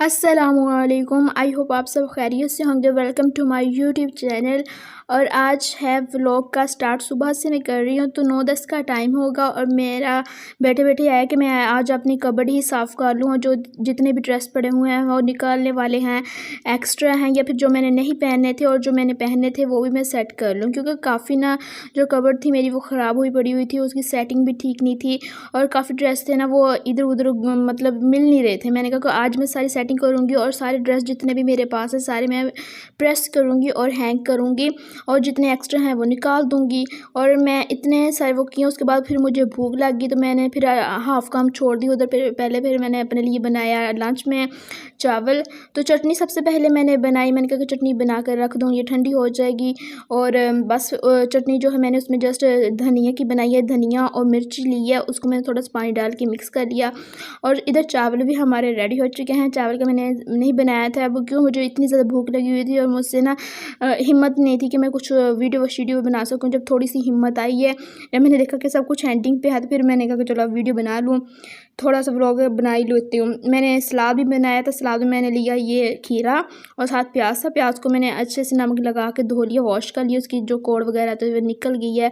अस्सलामुअलैकुम। I hope आप सब खैरियत से होंगे। Welcome to my YouTube channel. और आज है व्लॉग का स्टार्ट। सुबह से मैं कर रही हूँ तो 9-10 का टाइम होगा और मेरा बैठे बैठे है कि मैं आज अपनी कबर्ड ही साफ़ कर लूँ और जो जितने भी ड्रेस पड़े हुए हैं वो निकालने वाले हैं, एक्स्ट्रा हैं या फिर जो मैंने नहीं पहने थे और जो मैंने पहने थे वो भी मैं सेट कर लूँ, क्योंकि काफ़ी ना जो कबर्ड थी मेरी वो ख़राब हुई पड़ी हुई थी, उसकी सेटिंग भी ठीक नहीं थी और काफ़ी ड्रेस थे ना वो इधर उधर मतलब मिल नहीं रहे थे। मैंने कहा कि आज मैं सारी सेटिंग करूँगी और सारे ड्रेस जितने भी मेरे पास है सारे मैं प्रेस करूँगी और हैंग करूँगी और जितने एक्स्ट्रा हैं वो निकाल दूँगी। और मैं इतने सारे वो किए, उसके बाद फिर मुझे भूख लग गई तो मैंने फिर हाफ़ काम छोड़ दी उधर। फिर मैंने अपने लिए बनाया लंच में चावल। तो चटनी सबसे पहले मैंने बनाई। मैंने कहा कि चटनी बना कर रख दूँ, ये ठंडी हो जाएगी। और बस चटनी जो है मैंने उसमें जस्ट धनिया की बनाई है, धनिया और मिर्ची ली है, उसको मैंने थोड़ा सा पानी डाल के मिक्स कर लिया। और इधर चावल भी हमारे रेडी हो चुके हैं। चावल का मैंने नहीं बनाया था, अब क्यों मुझे इतनी ज़्यादा भूख लगी हुई थी और मुझसे ना हिम्मत नहीं थी कि मैं कुछ वीडियो बना सकूं। जब थोड़ी सी हिम्मत आई है, जब मैंने देखा कि सब कुछ एंडिंग पे है, तो फिर मैंने कहा कि चलो अब वीडियो बना लूँ, थोड़ा सा व्लॉग बना ही लेती हूँ। मैंने सलाद भी बनाया था। सलाद में मैंने लिया ये खीरा और साथ प्याज था। प्याज को मैंने अच्छे से नमक लगा के धो लिया, वॉश कर लिया, उसकी जो कोड़ वगैरह तो वो निकल गई है,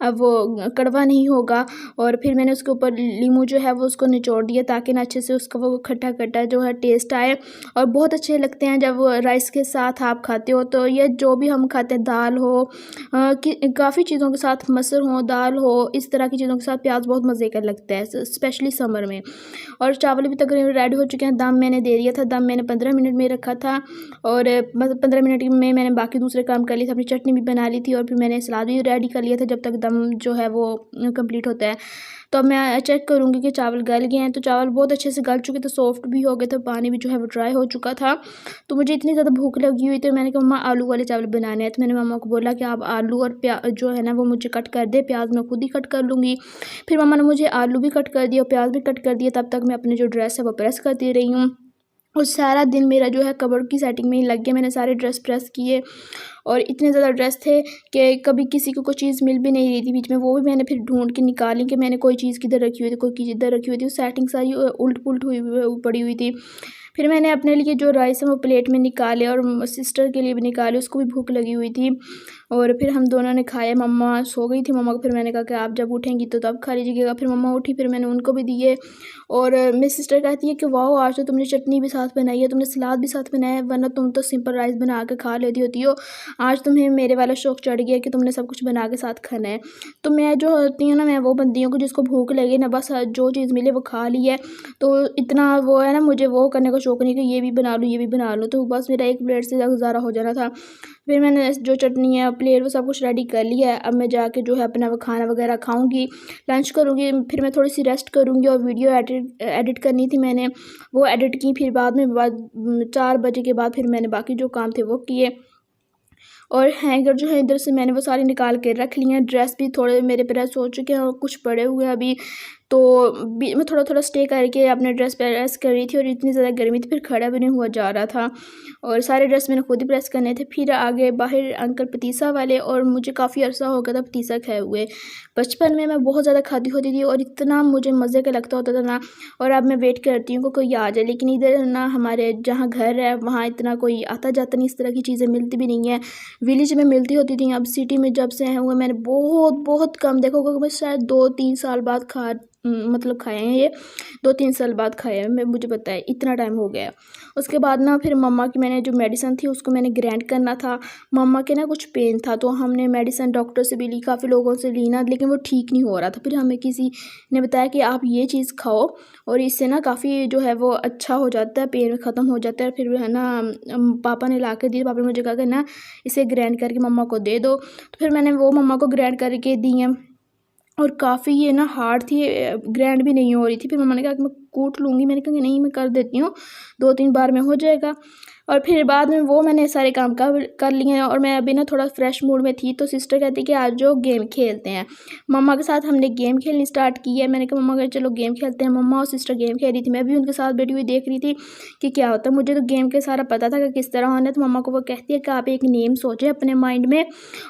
अब वो कड़वा नहीं होगा। और फिर मैंने उसके ऊपर नींबू जो है वो उसको निचोड़ दिया ताकि ना अच्छे से उसका वो खट्टा खट्टा जो है टेस्ट आए। और बहुत अच्छे लगते हैं जब राइस के साथ आप खाते हो। तो ये जो भी हम खाते हैं, दाल हो कि काफ़ी चीज़ों के साथ, मसर हो, दाल हो, इस तरह की चीज़ों के साथ प्याज बहुत मज़े का लगता है, स्पेशली समर में। और चावल भी तकरीबन रेडी हो चुके हैं। दम मैंने दे दिया था, दम मैंने 15 मिनट में रखा था और 15 मिनट में मैंने बाकी दूसरे काम कर लिए थे। अपनी चटनी भी बना ली थी और फिर मैंने सलाद भी रेडी कर लिया था जब तक दम जो है वो कंप्लीट होता है। तो अब मैं चेक करूँगी कि चावल गल गए हैं। तो चावल बहुत अच्छे से गल चुके थे, सॉफ्ट भी हो गए थे, पानी भी जो है वो ड्राई हो चुका था। तो मुझे इतनी ज़्यादा भूख लगी हुई थी, मैंने कहा मम्मा आलू वाले चावल बनाने हैं। तो मैंने मम्मा को बोला कि आप आलू और जो है ना वो मुझे कट कर दे, प्याज मैं खुद ही कट कर लूँगी। फिर मम्मा ने मुझे आलू भी कट कर दिया और प्याज भी कट कर दिया। तब तक मैं अपने जो ड्रेस है वो प्रेस करती रही हूँ और सारा दिन मेरा जो है कबर्ड की सेटिंग में ही लग गया। मैंने सारे ड्रेस प्रेस किए और इतने ज़्यादा ड्रेस थे कि कभी किसी को कोई चीज़ मिल भी नहीं रही थी बीच में, वो भी मैंने फिर ढूंढ के निकाली कि मैंने कोई चीज़ किधर रखी हुई थी, कोई चीज़ इधर रखी हुई थी। सेटिंग सारी उल्ट पुल्ट पड़ी हुई थी। फिर मैंने अपने लिए जो राइस है वो प्लेट में निकाले और सिस्टर के लिए भी निकाले, उसको भी भूख लगी हुई थी। और फिर हम दोनों ने खाया। मम्मा सो गई थी, मम्मा को फिर मैंने कहा कि आप जब उठेंगी तो तब खा लीजिएगा। फिर मम्मा उठी, फिर मैंने उनको भी दिए। और मेरी सिस्टर कहती है कि वाह आज तो तुमने चटनी भी साथ बनाई है, तुमने सलाद भी साथ बनाया है, वरना तुम तो सिंपल राइस बना के खा लेती होती हो, आज तुम्हें मेरे वाला शौक चढ़ गया कि तुमने सब कुछ बना के साथ खाना है। तो मैं जो होती हूँ ना, मैं वो बंदी हूँ कि जिसको भूख लगे ना बस जो चीज़ मिले वो खा ली है। तो इतना वो है ना, मुझे वो करने का शौक नहीं कि ये भी बना लूँ ये भी बना लूँ। तो बस मेरा एक प्लेट से गुजारा हो जाना था। फिर मैंने जो चटनी है प्लेट वो सब कुछ रेडी कर लिया है। अब मैं जाके जो है अपना वो खाना वगैरह खाऊंगी, लंच करूंगी, फिर मैं थोड़ी सी रेस्ट करूंगी। और वीडियो एडिट करनी थी, मैंने वो एडिट की। फिर बाद में 4 बजे के बाद फिर मैंने बाकी जो काम थे वो किए। और हैंगर जो है इधर से मैंने वो सारे निकाल के रख लिए हैं। ड्रेस भी थोड़े मेरे प्रेस हो चुके हैं और कुछ पड़े हुए हैं अभी। तो मैं थोड़ा थोड़ा स्टे करके अपने ड्रेस प्रेस कर रही थी और इतनी ज़्यादा गर्मी थी, फिर खड़ा भी नहीं हुआ जा रहा था। और सारे ड्रेस मैंने खुद ही प्रेस करने थे। फिर आगे बाहर अंकल पतीसा वाले, और मुझे काफ़ी अरसा हो गया था पतीसा खाए हुए। बचपन में मैं बहुत ज़्यादा खाती होती थी और इतना मुझे मज़े का लगता होता था ना। और अब मैं वेट करती हूँ कि कोई आ जाए, लेकिन इधर ना हमारे जहाँ घर है वहाँ इतना कोई आता जाता नहीं, इस तरह की चीज़ें मिलती भी नहीं है। विलेज में मिलती होती थी, अब सिटी में जब से हैं हुए मैंने बहुत बहुत कम देखा होगा। मैं शायद 2-3 साल बाद मतलब खाए हैं ये, 2-3 साल बाद खाए हैं मैं, मुझे पता है इतना टाइम हो गया। उसके बाद ना फिर मम्मा की मैंने जो मेडिसिन थी उसको मैंने ग्राइंड करना था। मम्मा के ना कुछ पेन था तो हमने मेडिसिन डॉक्टर से भी ली, काफ़ी लोगों से ली ना, लेकिन वो ठीक नहीं हो रहा था। फिर हमें किसी ने बताया कि आप ये चीज़ खाओ और इससे ना काफ़ी जो है वो अच्छा हो जाता है, पेन ख़त्म हो जाता है। फिर है ना पापा ने ला के दी, पापा ने मुझे कहा कि ना इसे ग्राइंड करके मम्मा को दे दो। तो फिर मैंने वो मम्मा को ग्राइंड करके दी है और काफ़ी ये ना हार्ड थी, ग्राइंड भी नहीं हो रही थी। फिर मम्मा ने कहा कि मैं कूट लूँगी, मैंने कहा कि नहीं मैं कर देती हूँ, 2-3 बार में हो जाएगा। और फिर बाद में वो मैंने सारे काम कर लिए हैं और मैं अभी ना थोड़ा फ्रेश मूड में थी, तो सिस्टर कहती कि आज जो गेम खेलते हैं। मम्मा के साथ हमने गेम खेलनी स्टार्ट की है। मैंने कहा मम्मा कहे चलो गेम खेलते हैं। मम्मा और सिस्टर गेम खेल रही थी, मैं भी उनके साथ बैठी हुई देख रही थी कि क्या होता है। मुझे तो गेम के सारा पता था कि किस तरह होना है। तो मम्मा को वो कहती है कि आप एक नेम सोचें अपने माइंड में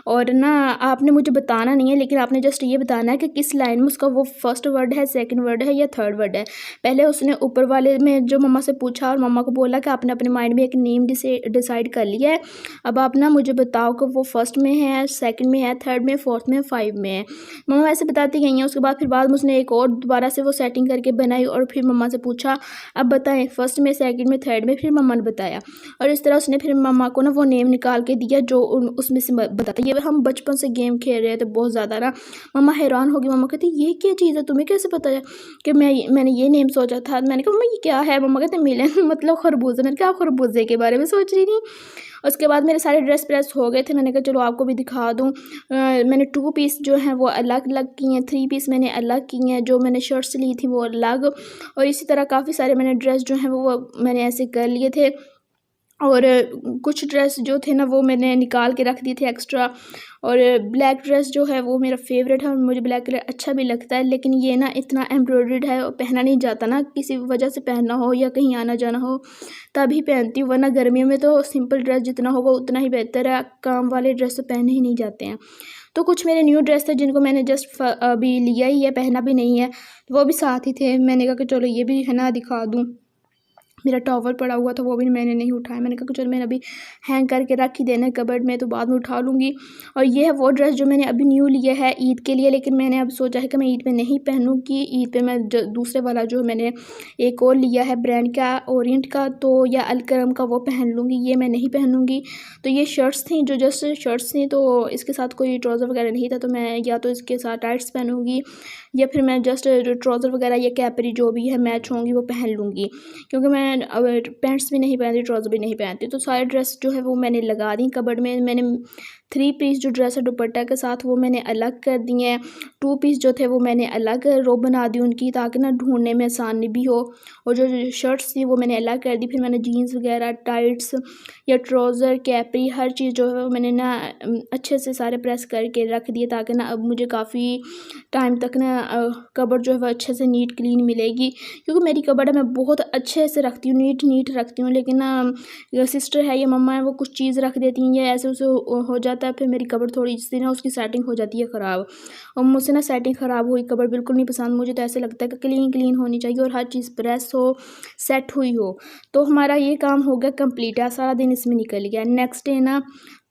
और ना आपने मुझे बताना नहीं है, लेकिन आपने जस्ट ये बताना है कि किस लाइन में उसका वो फर्स्ट वर्ड है, सेकंड वर्ड है या थर्ड वर्ड है। पहले उसने ऊपर वाले में जो मम्मा से पूछा और मम्मा को बोला कि आपने अपने माइंड में एक नेम डिसाइड कर लिया है, अब आप ना मुझे बताओ कि वो फर्स्ट में है, सेकंड में है, थर्ड में, फोर्थ में, 5 में है। मम्मा ऐसे बताती गई हैं। उसके बाद में उसने एक और दोबारा से वो सेटिंग करके बनाई और फिर मम्मा से पूछा अब बताएं फर्स्ट में, सेकंड में, थर्ड में। फिर मम्मा ने बताया और इस तरह उसने फिर मम्मा को ना वो नेम निकाल के दिया जो उसमें से बताता। ये हम बचपन से गेम खेल रहे थे बहुत ज़्यादा ना। मम्मा हैरान होगी। मम्मा कहती ये क्या चीज़ है, तुम्हें कैसे पता है कि मैंने ये नेम सोचा था। मैंने कहा मम्मा ये क्या है। मम्मा कहते मिलन मतलब खरबूजा। मैंने कहा आप खरबूजे के बारे में सोच रही थी। उसके बाद मेरे सारे ड्रेस प्रेस हो गए थे। मैंने कहा चलो आपको भी दिखा दूँ। मैंने 2 पीस जो हैं वो अलग अलग किए हैं, 3 पीस मैंने अलग किए हैं, जो मैंने शर्ट्स ली थी वो अलग, और इसी तरह काफ़ी सारे मैंने ड्रेस जो हैं वो मैंने ऐसे कर लिए थे। और कुछ ड्रेस जो थे ना वो मैंने निकाल के रख दिए थे एक्स्ट्रा। और ब्लैक ड्रेस जो है वो मेरा फेवरेट है और मुझे ब्लैक कलर अच्छा भी लगता है, लेकिन ये ना इतना एम्ब्रॉयडर्ड है और पहना नहीं जाता ना, किसी वजह से पहनना हो या कहीं आना जाना हो तभी पहनती हूँ, वरना गर्मियों में तो सिंपल ड्रेस जितना होगा उतना ही बेहतर है। काम वाले ड्रेस तो पहने ही नहीं जाते हैं। तो कुछ मेरे न्यू ड्रेस थे जिनको मैंने जस्ट अभी लिया ही है, पहना भी नहीं है, वो भी साथ ही थे। मैंने कहा कि चलो ये भी है ना दिखा दूँ। मेरा टॉवल पड़ा हुआ था वो भी मैंने नहीं उठाया। मैंने कहा कि चलो मैंने अभी हैंग करके रख ही देना है कबर्ड में, तो बाद में उठा लूँगी। और ये है वो ड्रेस जो मैंने अभी न्यू लिया है ईद के लिए, लेकिन मैंने अब सोचा है कि मैं ईद पे नहीं पहनूँगी। ईद पे मैं दूसरे वाला जो मैंने एक और लिया है ब्रांड का, ओरिएंट का, तो या अलकरम का, वो पहन लूँगी। ये मैं नहीं पहनूँगी। तो ये शर्ट्स थी जो जस्ट शर्ट्स थी, तो इसके साथ कोई ट्राउज़र वगैरह नहीं था, तो मैं या तो इसके साथ टाइट्स पहनूँगी या फिर मैं जस्ट ट्राउज़र वगैरह या कैपरी जो भी है मैच होंगी वो पहन लूँगी, क्योंकि मैं अब पैंट्स भी नहीं पहनती, ट्राउज़र भी नहीं पहनती। तो सारे ड्रेस जो है वो मैंने लगा दी कबर्ड में। मैंने 3 पीस जो ड्रेस है दुपट्टा के साथ वो मैंने अलग कर दिए हैं। 2 पीस जो थे वो मैंने अलग रो बना दी उनकी, ताकि ना ढूंढने में आसानी भी हो। और जो शर्ट्स थी वो मैंने अलग कर दी। फिर मैंने जीन्स वगैरह, टाइट्स या ट्राउज़र, कैपरी, हर चीज़ जो है वो मैंने ना अच्छे से सारे प्रेस करके रख दिए, ताकि ना अब मुझे काफ़ी टाइम तक ना कबर्ड जो है वो अच्छे से नीट क्लीन मिलेगी। क्योंकि मेरी कबर्ड है मैं बहुत अच्छे से रखती हूँ, नीट रखती हूँ, लेकिन ना सिस्टर है या मम्मा है वो कुछ चीज़ रख देती हैं या ऐसे उसे हो जाता है, फिर मेरी कबर्ड थोड़ी सी ना उसकी सेटिंग हो जाती है ख़राब। और मुझसे ना सेटिंग ख़राब हुई कबर्ड बिल्कुल नहीं पसंद। मुझे तो ऐसे लगता है कि क्लीन होनी चाहिए और हर चीज़ प्रेस हो, सेट हुई हो। तो हमारा ये काम हो गया कंप्लीट है, सारा दिन इसमें निकल गया। नेक्स्ट डे ना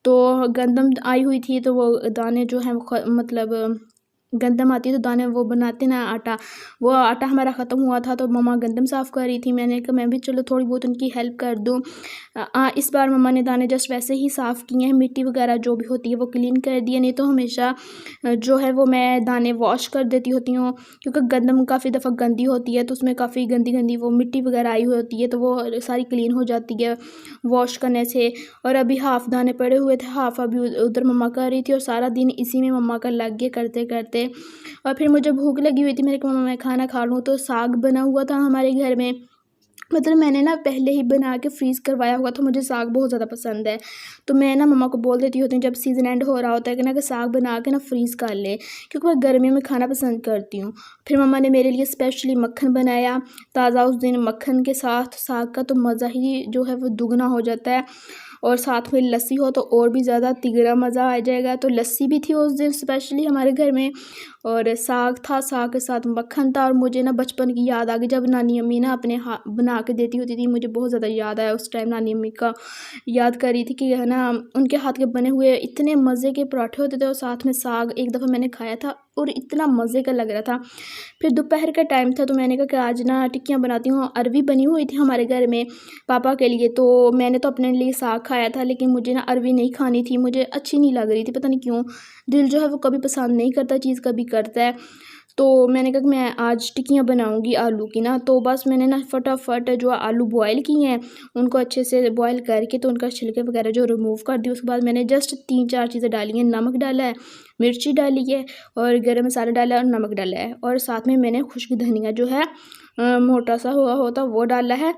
तो गंदम आई हुई थी, तो वो दाने जो हैं वो मतलब गंदम आती है तो दाने वो बनाते ना आटा, वो आटा हमारा ख़त्म हुआ था, तो मम्मा गंदम साफ़ कर रही थी। मैंने कहा मैं भी चलो थोड़ी बहुत उनकी हेल्प कर दूँ। इस बार मम्मा ने दाने जस्ट वैसे ही साफ़ किए हैं, मिट्टी वगैरह जो भी होती है वो क्लीन कर दिया। नहीं तो हमेशा जो है वो मैं दाने वॉश कर देती होती हूँ, क्योंकि गंदम काफ़ी दफ़ा गंदी होती है, तो उसमें काफ़ी गंदी वो मिट्टी वगैरह आई हुई होती है, तो वो सारी क्लीन हो जाती है वॉश करने से। और अभी हाफ़ दाने पड़े हुए थे, हाफ़ अभी उधर मम्मा कर रही थी, और सारा दिन इसी में मम्मा का लग गया करते करते। और फिर मुझे भूख लगी हुई थी, मैंने कहा मम्मा मैं खाना खा लूँ। तो साग बना हुआ था हमारे घर में, मतलब मैंने ना पहले ही बना के फ्रीज़ करवाया हुआ था। मुझे साग बहुत ज़्यादा पसंद है, तो मैं ना मम्मा को बोल देती होती हूँ जब सीज़न एंड हो रहा होता है कि ना कि साग बना के ना फ्रीज़ कर ले, क्योंकि मैं गर्मियों में खाना पसंद करती हूँ। फिर मम्मा ने मेरे लिए स्पेशली मक्खन बनाया ताज़ा। उस दिन मक्खन के साथ साग का तो मज़ा ही जो है वो दुगना हो जाता है, और साथ में लस्सी हो तो और भी ज़्यादा तिगड़ा मज़ा आ जाएगा। तो लस्सी भी थी उस दिन स्पेशली हमारे घर में, और साग था, साग के साथ मक्खन था। और मुझे ना बचपन की याद आ गई, जब नानी अम्मी ना अपने हाथ बना के देती होती थी। मुझे बहुत ज़्यादा याद आया उस टाइम, नानी अम्मी का याद कर रही थी कि है ना उनके हाथ के बने हुए इतने मज़े के पराठे होते थे, और साथ में साग एक दफ़ा मैंने खाया था और इतना मज़े का लग रहा था। फिर दोपहर का टाइम था, तो मैंने कहा कि आज ना टिक्कियाँ बनाती हूँ। अरवी बनी हुई थी हमारे घर में पापा के लिए, तो मैंने तो अपने लिए साग खाया था, लेकिन मुझे ना अरवी नहीं खानी थी, मुझे अच्छी नहीं लग रही थी, पता नहीं क्यों। दिल जो है वो कभी पसंद नहीं करता चीज़, कभी करता है। तो मैंने कहा कि मैं आज टिक्कियाँ बनाऊंगी आलू की ना। तो बस मैंने ना फटाफट जो आलू बॉयल किए हैं उनको अच्छे से बॉयल करके तो उनका छिलके वगैरह जो रिमूव कर दिया। उसके बाद मैंने जस्ट 3-4 चीज़ें डाली हैं। नमक डाला है, मिर्ची डाली है, और गरम मसाला डाला है और नमक डाला है, और साथ में मैंने खुश्क धनिया जो है मोटा सा हुआ होता वो डाला है।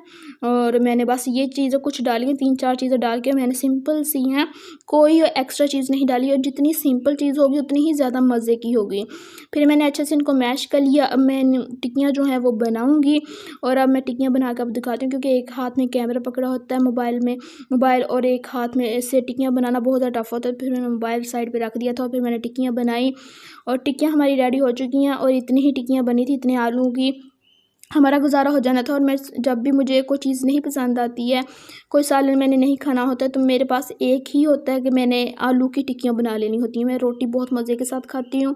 और मैंने बस ये चीज़ें कुछ डाली हैं, 3-4 चीज़ें डाल के मैंने सिंपल सी हैं, कोई एक्स्ट्रा चीज़ नहीं डाली। और जितनी सिंपल चीज़ होगी उतनी ही ज़्यादा मज़े की होगी। फिर मैंने अच्छे से इनको मैश कर लिया। अब मैं टिक्कियाँ जो हैं वो बनाऊँगी, और अब मैं टिक्कियाँ बना के अब दिखाती हूँ, क्योंकि एक हाथ में कैमरा पकड़ा होता है मोबाइल, और एक हाथ में ऐसे टिक्कियाँ बनाना बहुत ज़्यादा टफ होता है। फिर मैंने मोबाइल साइड पे रख दिया था और फिर मैंने टिक्कियाँ बनाई, और टिक्कियाँ हमारी रेडी हो चुकी हैं। और इतनी ही टिक्कियाँ बनी थी, इतने आलू की हमारा गुजारा हो जाना था। और मैं जब भी मुझे कोई चीज़ नहीं पसंद आती है, कोई सालन मैंने नहीं खाना होता है, तो मेरे पास एक ही होता है कि मैंने आलू की टिक्कियाँ बना लेनी होती हैं। मैं रोटी बहुत मज़े के साथ खाती हूँ,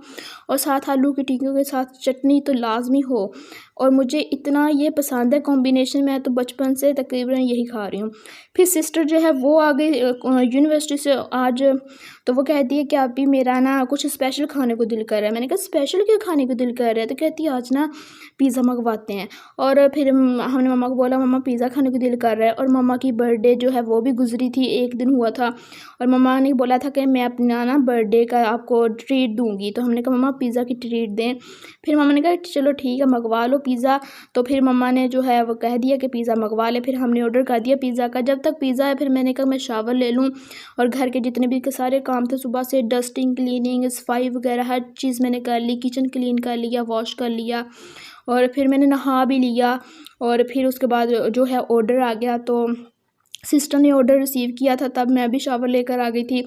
और साथ आलू की टिक्कियों के साथ चटनी तो लाजमी हो। और मुझे इतना ये पसंद है कॉम्बिनेशन, मैं तो बचपन से तकरीबन यही खा रही हूँ। फिर सिस्टर जो है वो आ गई यूनिवर्सिटी से आज, तो वो कहती है कि अभी मेरा ना कुछ स्पेशल खाने को दिल कर रहा है। मैंने कहा स्पेशल क्या खाने को दिल कर रहा है? तो कहती है आज ना पिज़्ज़ा मंगवाते हैं। और फिर हमने मम्मा को बोला मम्मा पिज़्ज़ा खाने को दिल कर रहा है। और मम्मा की बर्थडे जो है वो भी गुजरी थी, एक दिन हुआ था, और मम्मा ने बोला था कि मैं अपना ना बर्थडे का आपको ट्रीट दूंगी। तो हमने कहा मम्मा पिज़्ज़ा की ट्रीट दें। फिर मम्मा ने कहा चलो ठीक है मंगवा लो पिज़्ज़ा। तो फिर मम्मा ने जो है वो कह दिया कि पिज़्ज़ा मंगवा ले। फिर हमने ऑर्डर कर दिया पिज़्ज़ा का। जब तक पिज़्ज़ा है फिर मैंने कहा मैं शावर ले लूँ, और घर के जितने भी सारे काम थे सुबह से, डस्टिंग, क्लीनिंग, सफाई वगैरह हर चीज़ मैंने कर ली, किचन क्लीन कर लिया, वॉश कर लिया, और फिर मैंने नहा भी लिया। और फिर उसके बाद जो है ऑर्डर आ गया, तो सिस्टर ने ऑर्डर रिसीव किया था, तब मैं भी शावर लेकर आ गई थी।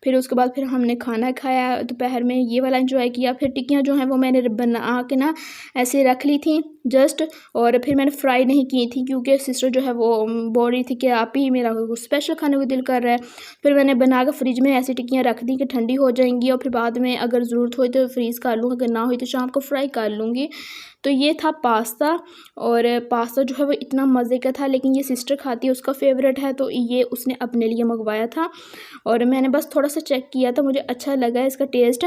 फिर उसके बाद फिर हमने खाना खाया दोपहर में, ये वाला एंजॉय किया। फिर टिक्कियाँ जो हैं वो मैंने बना के ना ऐसे रख ली थी जस्ट, और फिर मैंने फ्राई नहीं की थी, क्योंकि सिस्टर जो है वो बोल रही थी कि आप ही मेरा स्पेशल खाने को दिल कर रहा है। फिर मैंने बना कर फ्रिज में ऐसी टिक्कियाँ रख दी कि ठंडी हो जाएंगी, और फिर बाद में अगर ज़रूरत हो तो फ्रीज़ कर लूँगी, अगर ना हुई तो शाम को फ्राई कर लूँगी। तो ये था पास्ता, और पास्ता जो है वो इतना मज़े का था, लेकिन ये सिस्टर खाती है, उसका फेवरेट है, तो ये उसने अपने लिए मंगवाया था। और मैंने बस थोड़ा सा चेक किया था, मुझे अच्छा लगा इसका टेस्ट,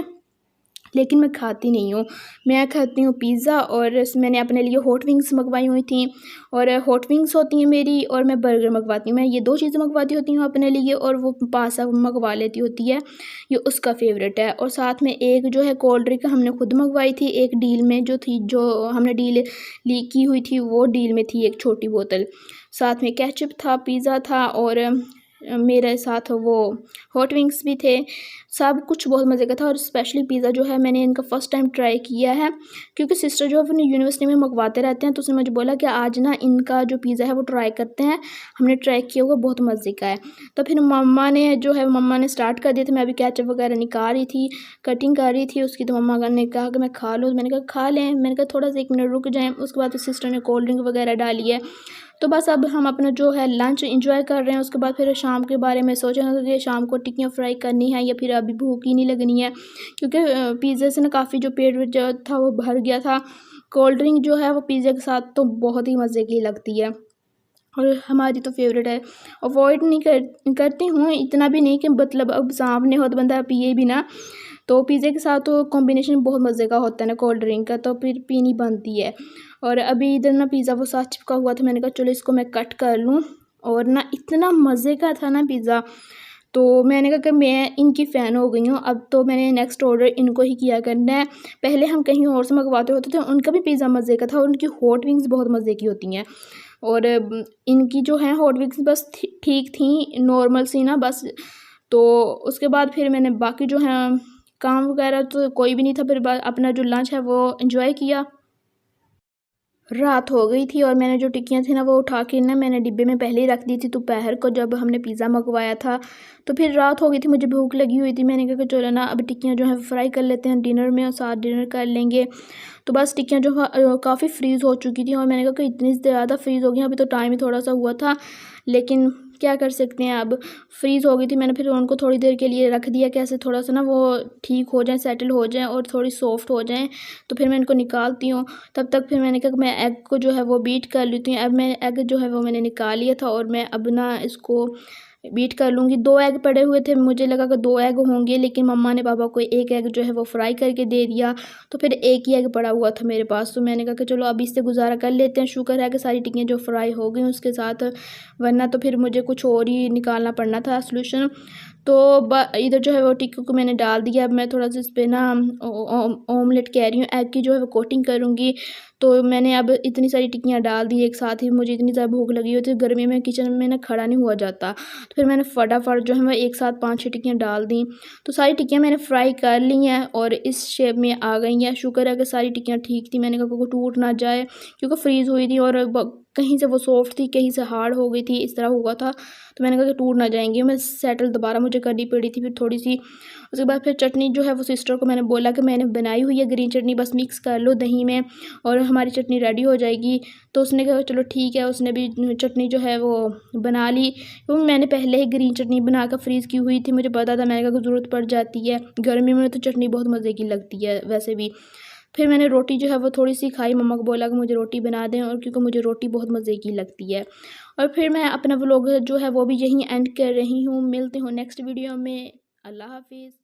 लेकिन मैं खाती नहीं हूँ। मैं खाती हूँ पिज़्ज़ा, और मैंने अपने लिए हॉट विंग्स मंगवाई हुई थी, और हॉट विंग्स होती हैं मेरी, और मैं बर्गर मंगवाती हूँ। मैं ये 2 चीज़ें मंगवाती होती हूँ अपने लिए, और वो पास्ता मंगवा लेती होती है, ये उसका फेवरेट है। और साथ में एक जो है कोल्ड ड्रिंक हमने खुद मंगवाई थी, एक डील में जो थी, जो हमने डील ली की हुई थी, वो डील में थी एक छोटी बोतल। साथ में केचप था, पिज़्ज़ा था, और मेरे साथ वो हॉट विंग्स भी थे। सब कुछ बहुत मज़े का था, और स्पेशली पिज़्ज़ा जो है मैंने इनका फ़र्स्ट टाइम ट्राई किया है, क्योंकि सिस्टर जो है अपनी यूनिवर्सिटी में मंगवाते रहते हैं, तो उसने मुझे बोला कि आज ना इनका जो पिज़्ज़ा है वो ट्राई करते हैं। हमने ट्राई किया हुआ, बहुत मज़े का है। तो फिर मम्मा ने स्टार्ट कर दिया था, मैं अभी केचप वगैरह निकाल रही थी, कटिंग कर रही थी उसकी, तो मम्मा ने कहा कि मैं खा लूँ, मैंने कहा खा लें। मैंने कहा थोड़ा सा 1 मिनट रुक जाएँ। उसके बाद सिस्टर ने कोल्ड ड्रिंक वगैरह डाली है। तो बस अब हम अपना जो है लंच एंजॉय कर रहे हैं। उसके बाद फिर शाम के बारे में सोचेंगे कि शाम को टिक्कियाँ फ्राई करनी है, या फिर अभी भूख ही नहीं लगनी है, क्योंकि पिज़्ज़े से ना काफ़ी जो पेट जो था वो भर गया था। कोल्ड ड्रिंक जो है वो पिज़्ज़े के साथ तो बहुत ही मज़े की लगती है, और हमारी तो फेवरेट है। अवॉइड नहीं करती हूँ, इतना भी नहीं कि मतलब अब सामने हो तो बंदा पिए भी ना। तो पिज़्ज़े के साथ तो कॉम्बिनेशन बहुत मज़े का होता है ना कोल्ड ड्रिंक का, तो फिर पीनी बनती है। और अभी इधर ना पिज़्ज़ा वो साथ चिपका हुआ था, मैंने कहा चलो इसको मैं कट कर लूँ, और ना इतना मज़े का था ना पिज़्ज़ा, तो मैंने कहा कि मैं इनकी फ़ैन हो गई हूँ। अब तो मैंने नेक्स्ट ऑर्डर इनको ही किया करना है। पहले हम कहीं और से मंगवाते होते थे, उनका भी पिज़्ज़ा मज़े का था, और उनकी हॉट विंग्स बहुत मज़े की होती हैं। और इनकी जो है हॉट विंग्स बस ठीक थी, नॉर्मल सी ना बस। तो उसके बाद फिर मैंने बाकी जो है काम वगैरह तो कोई भी नहीं था, फिर अपना जो लंच है वो एंजॉय किया। रात हो गई थी, और मैंने जो टिक्कियाँ थी ना वो उठा के ना मैंने डिब्बे में पहले ही रख दी थी दोपहर को, जब हमने पिज़्ज़ा मंगवाया था। तो फिर रात हो गई थी, मुझे भूख लगी हुई थी, मैंने कहा कि चलो ना अब टिक्कियाँ जो है फ्राई कर लेते हैं डिनर में, और साथ डिनर कर लेंगे। तो बस टिक्कियाँ जो काफ़ी फ्रीज़ हो चुकी थी, और मैंने कहा कि इतनी ज़्यादा फ्रीज़ हो गई, अभी तो टाइम ही थोड़ा सा हुआ था, लेकिन क्या कर सकते हैं, अब फ्रीज़ हो गई थी। मैंने फिर उनको थोड़ी देर के लिए रख दिया, कैसे थोड़ा सा ना वो ठीक हो जाए, सेटल हो जाए, और थोड़ी सॉफ्ट हो जाएँ, तो फिर मैं इनको निकालती हूँ। तब तक फिर मैंने कहा मैं एग को जो है वो बीट कर लेती हूँ। अब मैं एग जो है वो मैंने निकाल लिया था, और मैं अब ना इसको बीट कर लूँगी। 2 एग पड़े हुए थे, मुझे लगा कि 2 एग होंगे, लेकिन मम्मा ने पापा को 1 एग जो है वो फ्राई करके दे दिया, तो फिर 1 ही एग पड़ा हुआ था मेरे पास। तो मैंने कहा कि चलो अब इससे गुजारा कर लेते हैं, शुक्र है कि सारी टिक्कियाँ जो फ्राई हो गई उसके साथ, वरना तो फिर मुझे कुछ और ही निकालना पड़ना था सॉल्यूशन। तो इधर जो है वो टिक्की को मैंने डाल दिया। अब मैं थोड़ा सा इस पर ना ऑमलेट कह रही हूँ, एग की जो है वो कोटिंग करूँगी। तो मैंने अब इतनी सारी टिक्कियाँ डाल दी एक साथ ही, मुझे इतनी ज़्यादा भूख लगी हुई थी, गर्मी में किचन में ना खड़ा नहीं हुआ जाता। तो फिर मैंने फटाफट जो है वह एक साथ 5-6 टिक्कियाँ डाल दी। तो सारी टिक्कियाँ मैंने फ्राई कर ली हैं और इस शेप में आ गई हैं। शुक्र है कि सारी टिक्कियाँ ठीक थी, मैंने कहा कोई टूट ना जाए, क्योंकि फ्रीज़ हुई थी और कहीं से वो सॉफ्ट थी, कहीं से हार्ड हो गई थी, इस तरह हुआ था। तो मैंने कहा कि टूट ना जाएंगी। मैं सेटल दोबारा मुझे करनी पड़ी थी फिर थोड़ी सी। उसके बाद फिर चटनी जो है वो सिस्टर को मैंने बोला कि मैंने बनाई हुई है ग्रीन चटनी, बस मिक्स कर लो दही में और हमारी चटनी रेडी हो जाएगी। तो उसने कहा चलो ठीक है, उसने भी चटनी जो है वो बना ली, क्योंकि मैंने पहले ही ग्रीन चटनी बना कर फ्रीज़ की हुई थी, मुझे पता था, मैंने कहा ज़रूरत पड़ जाती है गर्मी में, तो चटनी बहुत मज़े की लगती है वैसे भी। फिर मैंने रोटी जो है वो थोड़ी सी खाई, मम्मा को बोला कि मुझे रोटी बना दें, और क्योंकि मुझे रोटी बहुत मज़े की लगती है। और फिर मैं अपना व्लॉग जो है वो भी यहीं एंड कर रही हूँ। मिलते हूँ नेक्स्ट वीडियो में। अल्लाह हाफिज़।